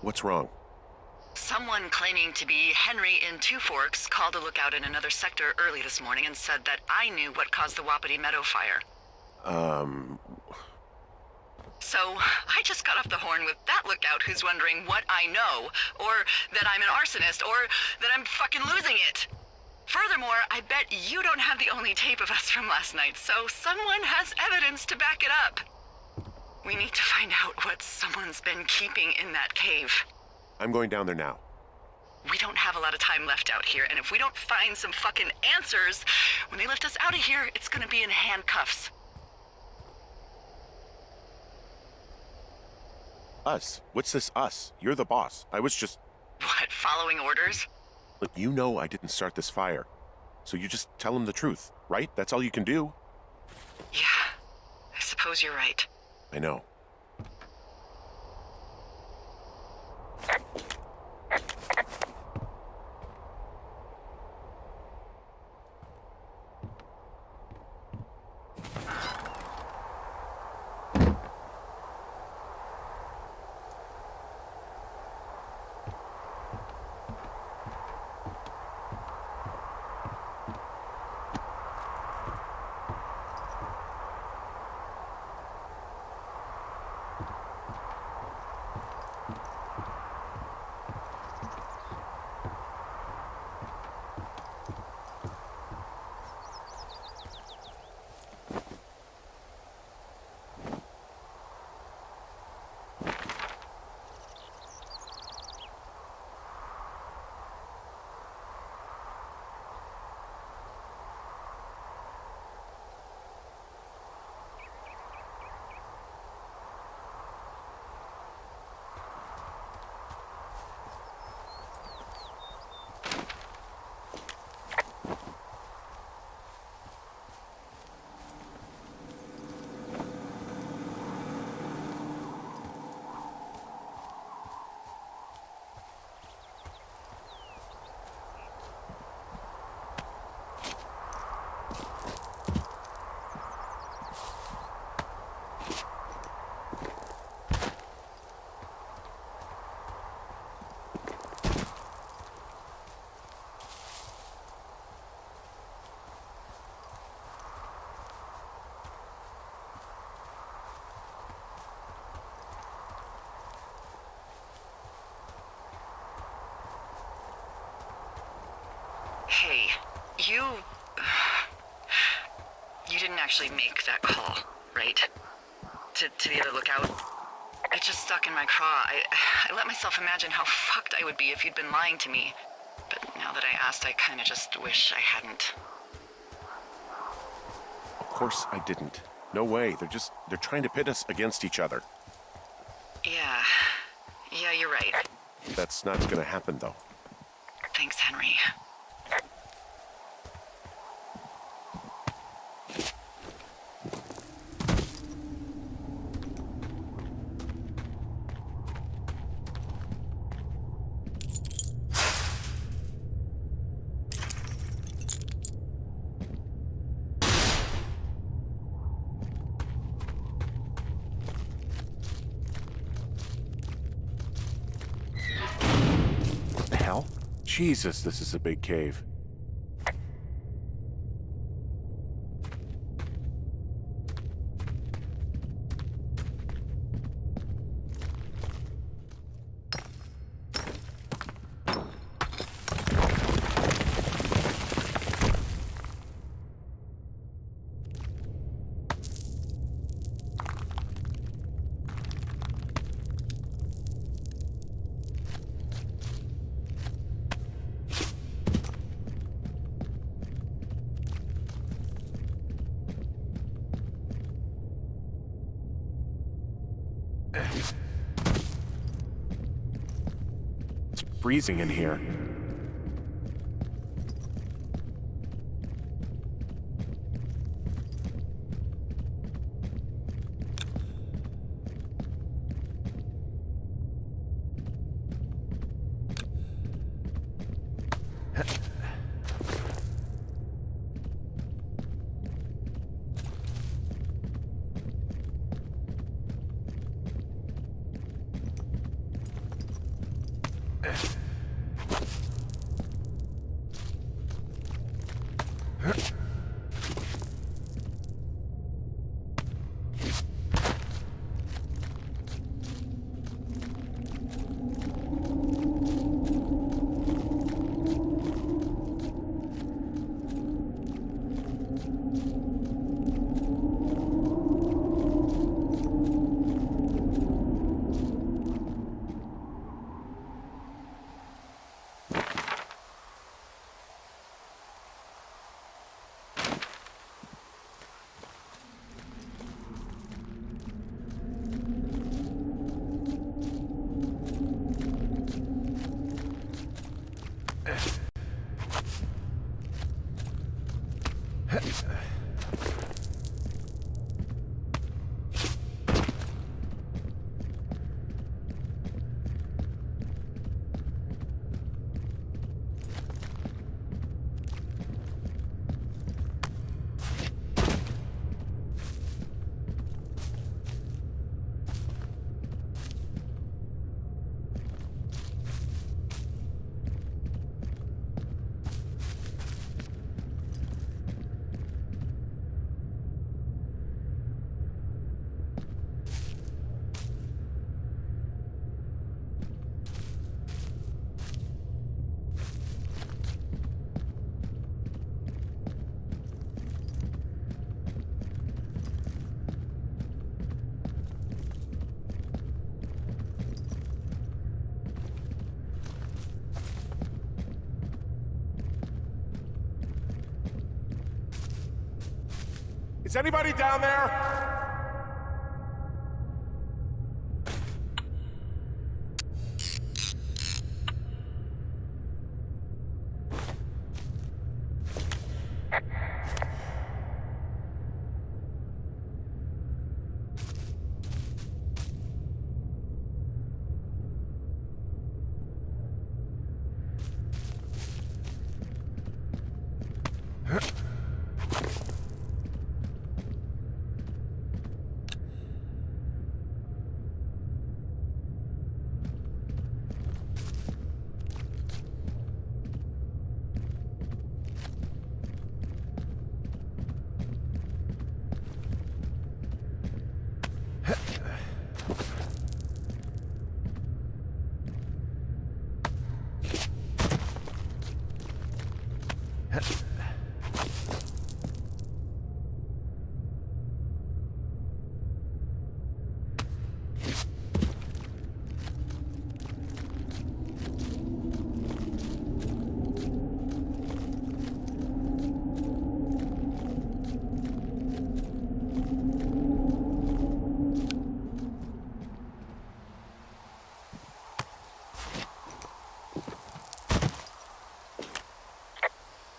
What's wrong? Someone claiming to be Henry in Two Forks called a lookout in another sector early this morning and said that I knew what caused the Wapiti Meadow fire. So, I just got off the horn with that lookout who's wondering what I know, or that I'm an arsonist, or that I'm fucking losing it. Furthermore, I bet you don't have the only tape of us from last night, so someone has evidence to back it up. We need to find out what someone's been keeping in that cave. I'm going down there now. We don't have a lot of time left out here, and if we don't find some fucking answers, when they lift us out of here, it's gonna be in handcuffs. Us? What's this us? You're the boss. I was just... What, following orders? Look, you know I didn't start this fire. So you just tell him the truth, right? That's all you can do. Yeah, I suppose you're right. I know. Hey, you didn't actually make that call, right? To the other lookout? It just stuck in my craw. I let myself imagine how fucked I would be if you'd been lying to me. But now that I asked, I kinda just wish I hadn't. Of course I didn't. No way. They're trying to pit us against each other. Yeah, you're right. That's not gonna happen, though. Thanks, Henry. Jesus, this is a big cave. It's freezing in here. Is anybody down there?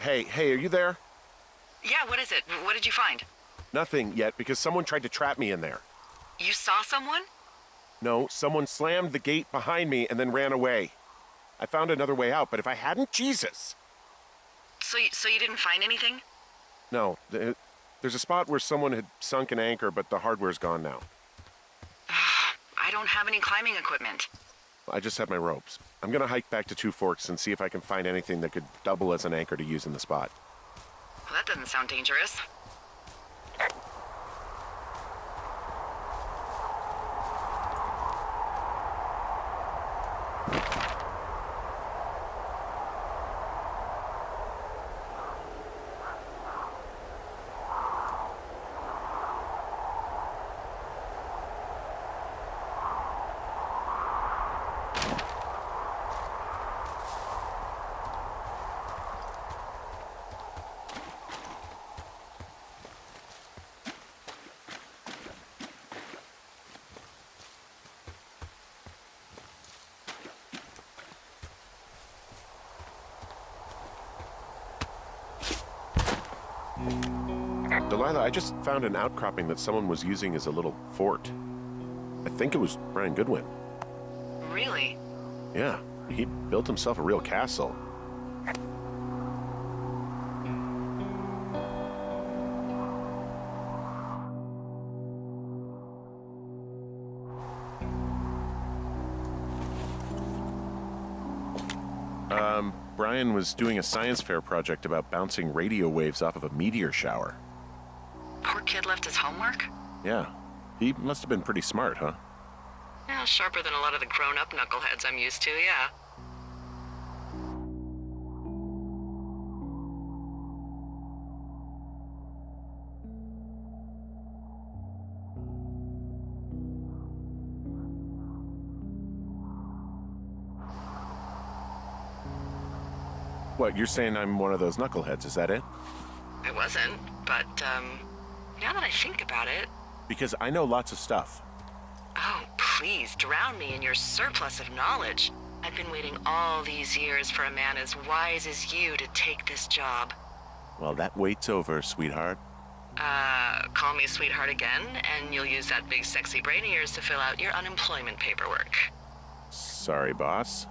Hey, are you there? Yeah, what is it? What did you find? Nothing yet, because someone tried to trap me in there. You saw someone? No, someone slammed the gate behind me and then ran away. I found another way out, but if I hadn't, Jesus! So you didn't find anything? No, there's a spot where someone had sunk an anchor, but the hardware's gone now. I don't have any climbing equipment. I just have my ropes. I'm gonna hike back to Two Forks and see if I can find anything that could double as an anchor to use in the spot. Well, that doesn't sound dangerous. Delilah, I just found an outcropping that someone was using as a little fort. I think it was Brian Goodwin. Really? Yeah, he built himself a real castle. Brian Brian was doing a science fair project about bouncing radio waves off of a meteor shower. Poor kid left his homework? Yeah. He must have been pretty smart, huh? Yeah, sharper than a lot of the grown-up knuckleheads I'm used to, yeah. What, you're saying I'm one of those knuckleheads, is that it? I wasn't, but, now that I think about it... Because I know lots of stuff. Oh, please, drown me in your surplus of knowledge. I've been waiting all these years for a man as wise as you to take this job. Well, that wait's over, sweetheart. Call me sweetheart again, and you'll use that big sexy brain of yours to fill out your unemployment paperwork. Sorry, boss.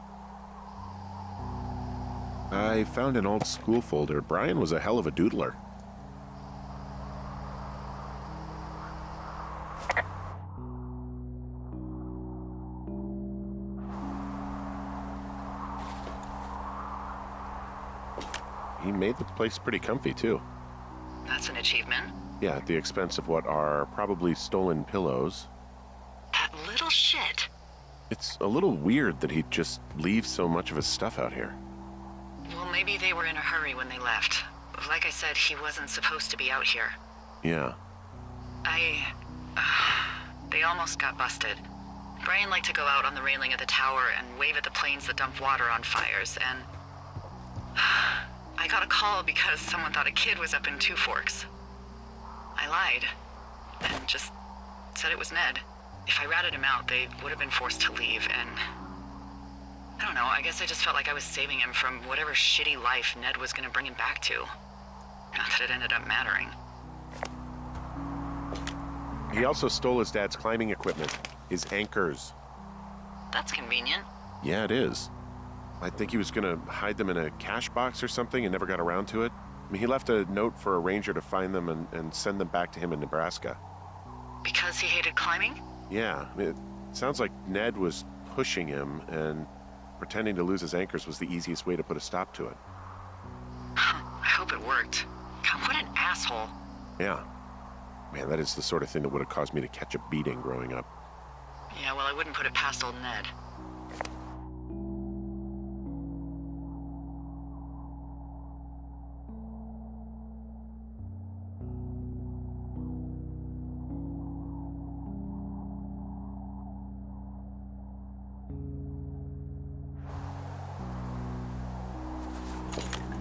I found an old school folder. Brian was a hell of a doodler. He made the place pretty comfy, too. That's an achievement. Yeah, at the expense of what are probably stolen pillows. That little shit. It's a little weird that he'd just leave so much of his stuff out here. Well, maybe they were in a hurry when they left. Like I said, he wasn't supposed to be out here. Yeah. They almost got busted. Brian liked to go out on the railing of the tower and wave at the planes that dump water on fires, and... I got a call because someone thought a kid was up in Two Forks. I lied, and just said it was Ned. If I ratted him out, they would have been forced to leave, and... I don't know, I guess I just felt like I was saving him from whatever shitty life Ned was gonna bring him back to. Not that it ended up mattering. He also stole his dad's climbing equipment, his anchors. That's convenient. Yeah, it is. I think he was gonna hide them in a cash box or something and never got around to it. I mean, he left a note for a ranger to find them and send them back to him in Nebraska. Because he hated climbing? Yeah, I mean, it sounds like Ned was pushing him, and pretending to lose his anchors was the easiest way to put a stop to it. I hope it worked. God, what an asshole. Yeah. Man, that is the sort of thing that would have caused me to catch a beating growing up. Yeah, well, I wouldn't put it past old Ned.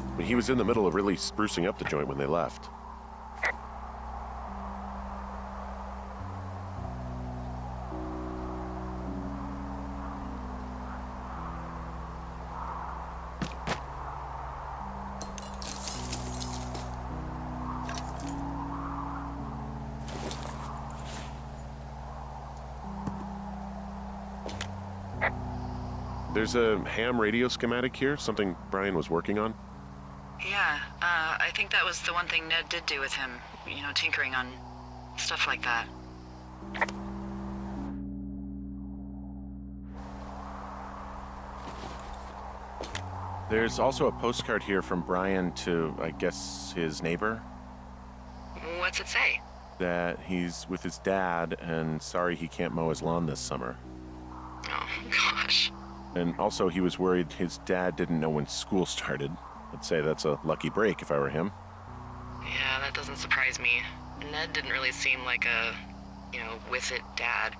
I mean, he was in the middle of really sprucing up the joint when they left. There's a ham radio schematic here, something Brian was working on. Yeah, I think that was the one thing Ned did do with him. You know, tinkering on stuff like that. There's also a postcard here from Brian to, I guess, his neighbor. What's it say? That he's with his dad and sorry he can't mow his lawn this summer. Oh, gosh. And also he was worried his dad didn't know when school started. I'd say that's a lucky break if I were him. Yeah, that doesn't surprise me. Ned didn't really seem like a, with it dad.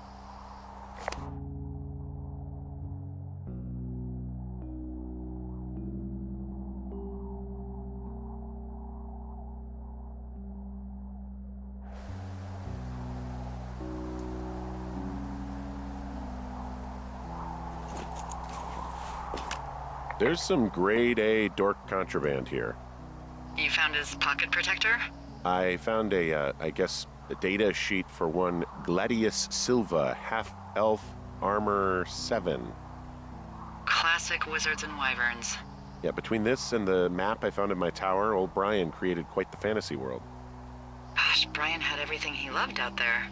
There's some grade A dork contraband here. You found his pocket protector? I found a data sheet for one Gladius Silva, half-elf armor 7. Classic wizards and wyverns. Yeah, between this and the map I found in my tower, old Brian created quite the fantasy world. Gosh, Brian had everything he loved out there.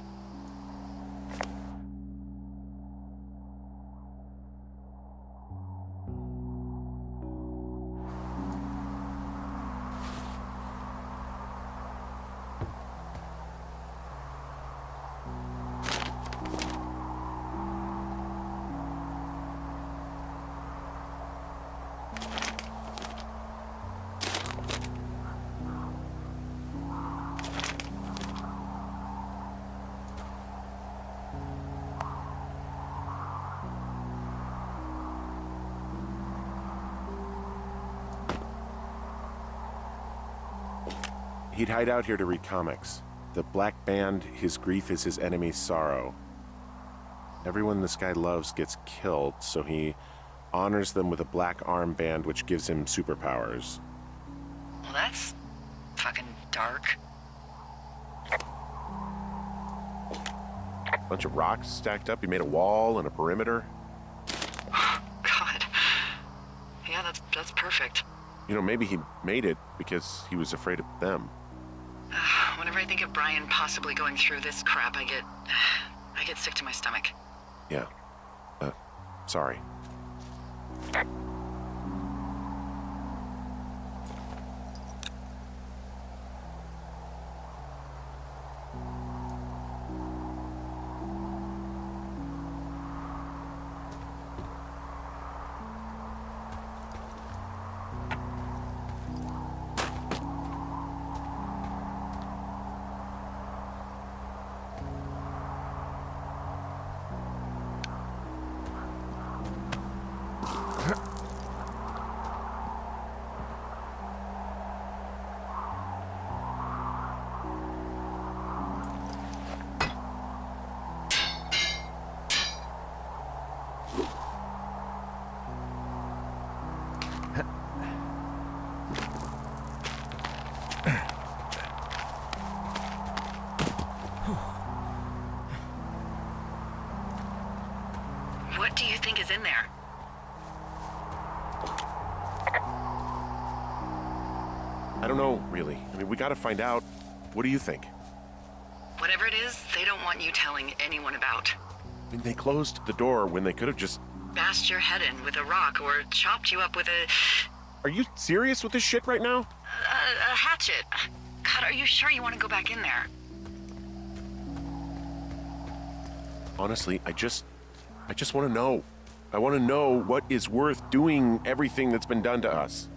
He'd hide out here to read comics. The Black Band, his grief is his enemy's sorrow. Everyone this guy loves gets killed, so he honors them with a black armband which gives him superpowers. Well, that's fucking dark. Bunch of rocks stacked up. He made a wall and a perimeter. God. Yeah, that's perfect. You know, maybe he made it because he was afraid of them. Whenever I think of Brian possibly going through this crap, I get sick to my stomach. Yeah. Sorry. What do you think is in there? I don't know, really. I mean, we gotta find out. What do you think? Whatever it is, they don't want you telling anyone about. I mean, they closed the door when they could have just... Bashed your head in with a rock or chopped you up with a Are you serious with this shit right now? hatchet. God, are you sure you want to go back in there? Honestly, I just want to know. I want to know what is worth doing everything that's been done to us.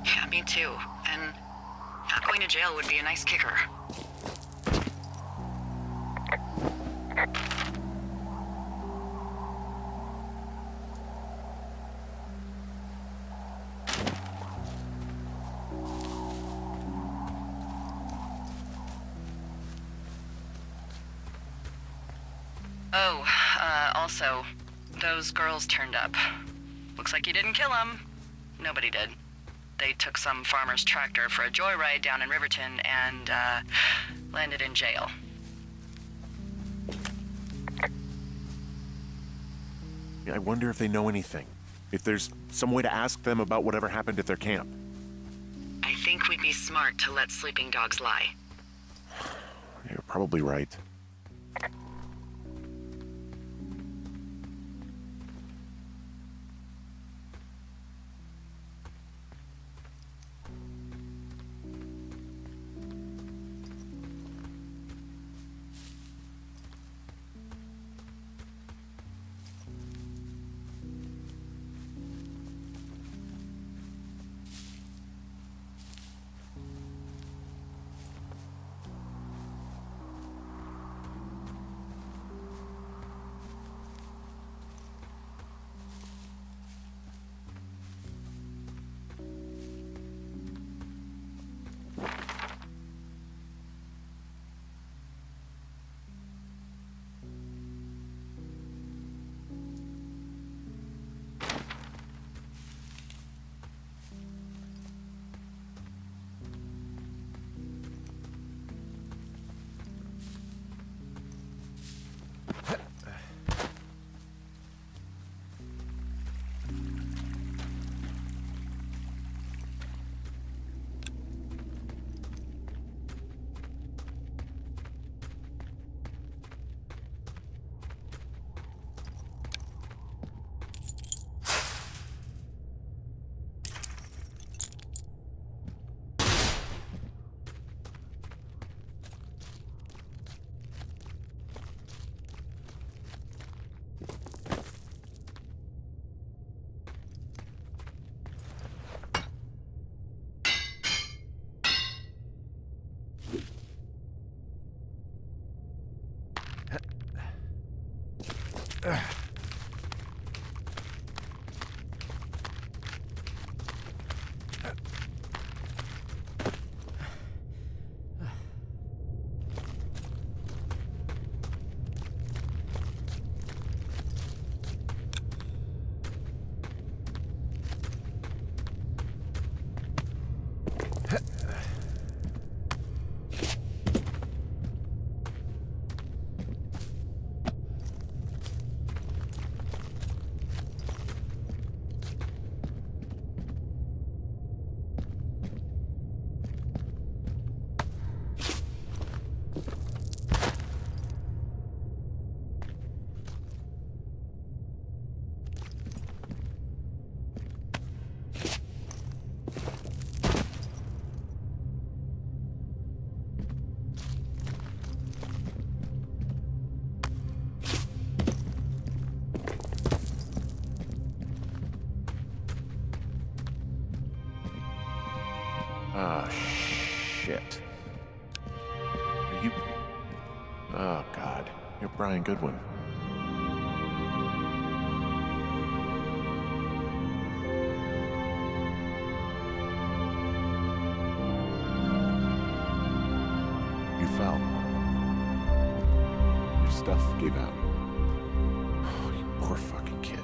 Yeah, me too. And not going to jail would be a nice kicker. Oh, also, those girls turned up. Looks like you didn't kill them. Nobody did. They took some farmer's tractor for a joyride down in Riverton and, landed in jail. I wonder if they know anything. If there's some way to ask them about whatever happened at their camp. I think we'd be smart to let sleeping dogs lie. You're probably right. Ah, shit. Are you... Oh, God. You're Brian Goodwin. You fell. Your stuff gave out. Oh, you poor fucking kid.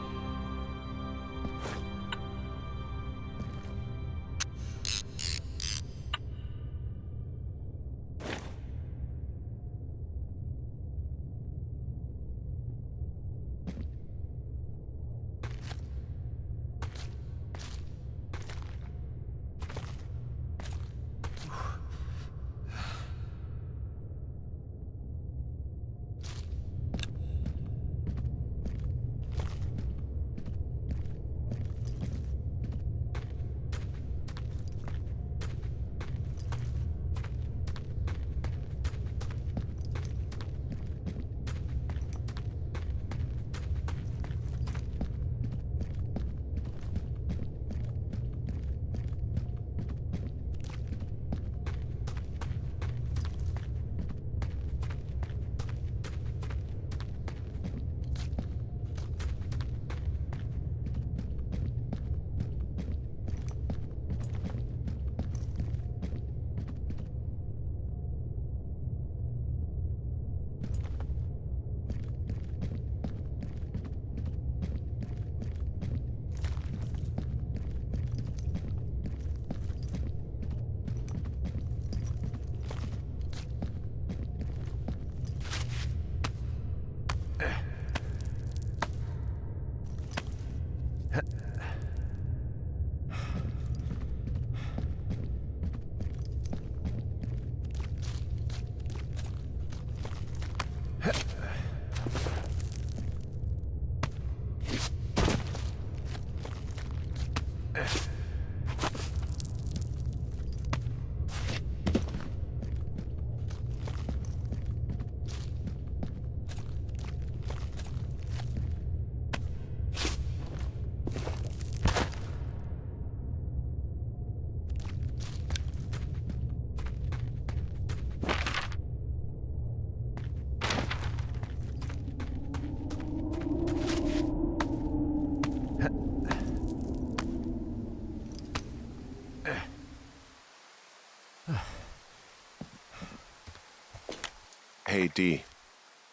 Hey, D.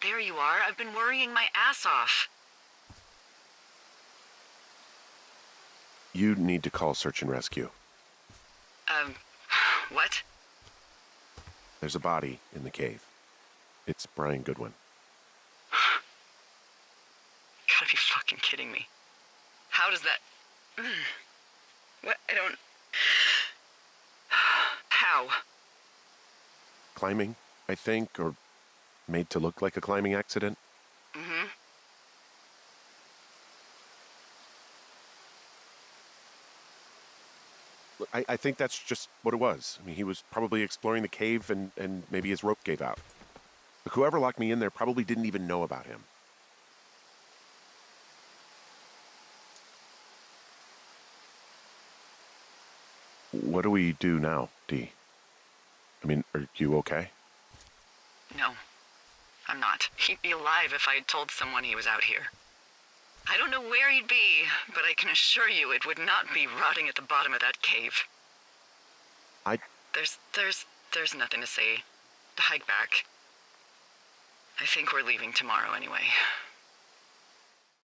There you are. I've been worrying my ass off. You need to call search and rescue. What? There's a body in the cave. It's Brian Goodwin. Gotta be fucking kidding me. How does that... What? I don't... How? Climbing, I think, or made to look like a climbing accident. Mm-hmm. I think that's just what it was. I mean, he was probably exploring the cave and maybe his rope gave out. But whoever locked me in there probably didn't even know about him. What do we do now, Dee? I mean, are you okay? No, I'm not. He'd be alive if I had told someone he was out here. I don't know where he'd be, but I can assure you it would not be rotting at the bottom of that cave. There's nothing to say. Hike back. I think we're leaving tomorrow anyway.